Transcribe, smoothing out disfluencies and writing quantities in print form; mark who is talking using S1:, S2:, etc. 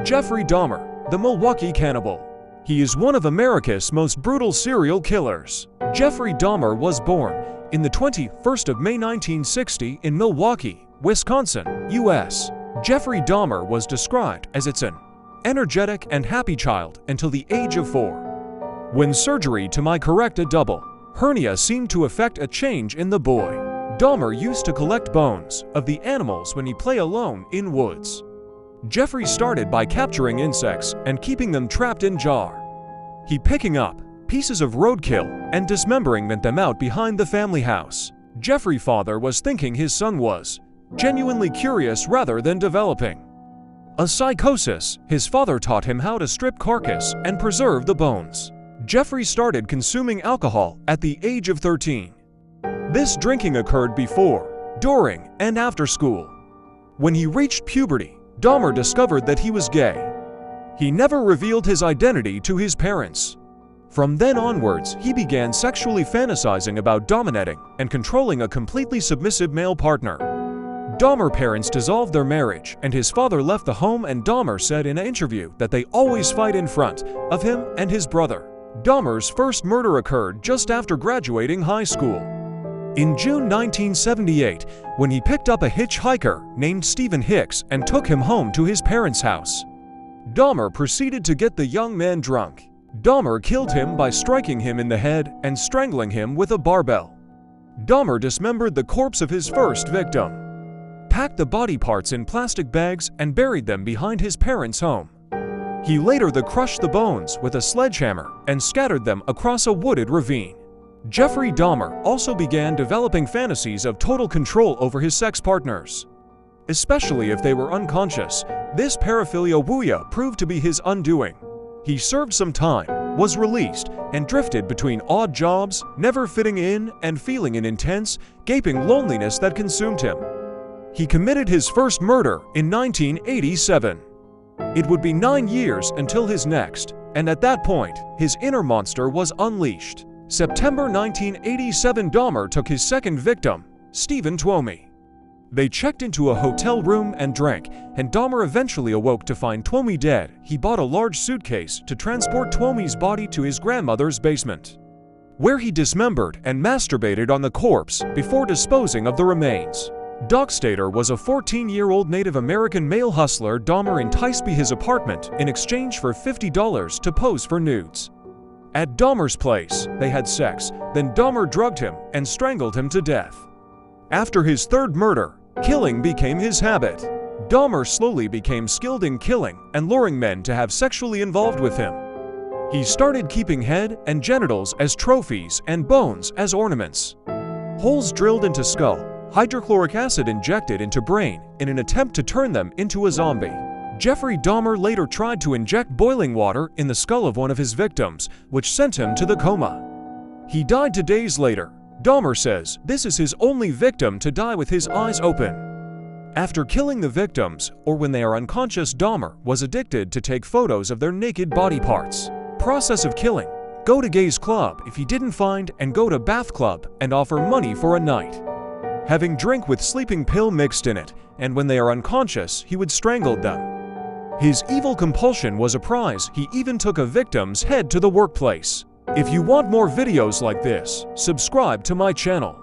S1: Jeffrey Dahmer, the Milwaukee cannibal. He is one of America's most brutal serial killers. Jeffrey Dahmer was born in the 21st of May 1960 in Milwaukee, Wisconsin, U.S. Jeffrey Dahmer was described as an energetic and happy child until the age of 4. When surgery to my correct a double hernia seemed to effect a change in the boy. Dahmer used to collect bones of the animals when he play alone in woods. Jeffrey started by capturing insects and keeping them trapped in jar. He picking up pieces of roadkill and dismembering them out behind the family house. Jeffrey father was thinking his son was genuinely curious rather than developing a psychosis. His father taught him how to strip carcass and preserve the bones. Jeffrey started consuming alcohol at the age of 13. This drinking occurred before, during, and after school. When he reached puberty, Dahmer discovered that he was gay. He never revealed his identity to his parents. From then onwards, he began sexually fantasizing about dominating and controlling a completely submissive male partner. Dahmer parents dissolved their marriage, and his father left the home, and Dahmer said in an interview that they always fight in front of him and his brother. Dahmer's first murder occurred just after graduating high school. In June 1978, when he picked up a hitchhiker named Stephen Hicks and took him home to his parents' house. Dahmer proceeded to get the young man drunk. Dahmer killed him by striking him in the head and strangling him with a barbell. Dahmer dismembered the corpse of his first victim, packed the body parts in plastic bags and buried them behind his parents' home. He later crushed the bones with a sledgehammer and scattered them across a wooded ravine. Jeffrey Dahmer also began developing fantasies of total control over his sex partners, especially if they were unconscious. This paraphilia proved to be his undoing. He served some time, was released, and drifted between odd jobs, never fitting in and feeling an intense, gaping loneliness that consumed him. He committed his first murder in 1987. It would be 9 years until his next, and at that point, his inner monster was unleashed. September 1987, Dahmer took his second victim, Stephen Twomey. They checked into a hotel room and drank, and Dahmer eventually awoke to find Twomey dead. He bought a large suitcase to transport Twomey's body to his grandmother's basement, where he dismembered and masturbated on the corpse before disposing of the remains. Doc Stater was a 14-year-old Native American male hustler. Dahmer enticed by his apartment in exchange for $50 to pose for nudes. At Dahmer's place, they had sex, then Dahmer drugged him and strangled him to death. After his third murder, killing became his habit. Dahmer slowly became skilled in killing and luring men to have sexually involved with him. He started keeping head and genitals as trophies and bones as ornaments. Holes drilled into skull, hydrochloric acid injected into brain in an attempt to turn them into a zombie. Jeffrey Dahmer later tried to inject boiling water in the skull of one of his victims, which sent him to the coma. He died 2 days later. Dahmer says this is his only victim to die with his eyes open. After killing the victims, or when they are unconscious, Dahmer was addicted to take photos of their naked body parts. Process of killing: go to gays club if he didn't find, and go to bath club and offer money for a night. Having drink with sleeping pill mixed in it, and when they are unconscious, he would strangle them. His evil compulsion was a prize. He even took a victim's head to the workplace. If you want more videos like this, subscribe to my channel.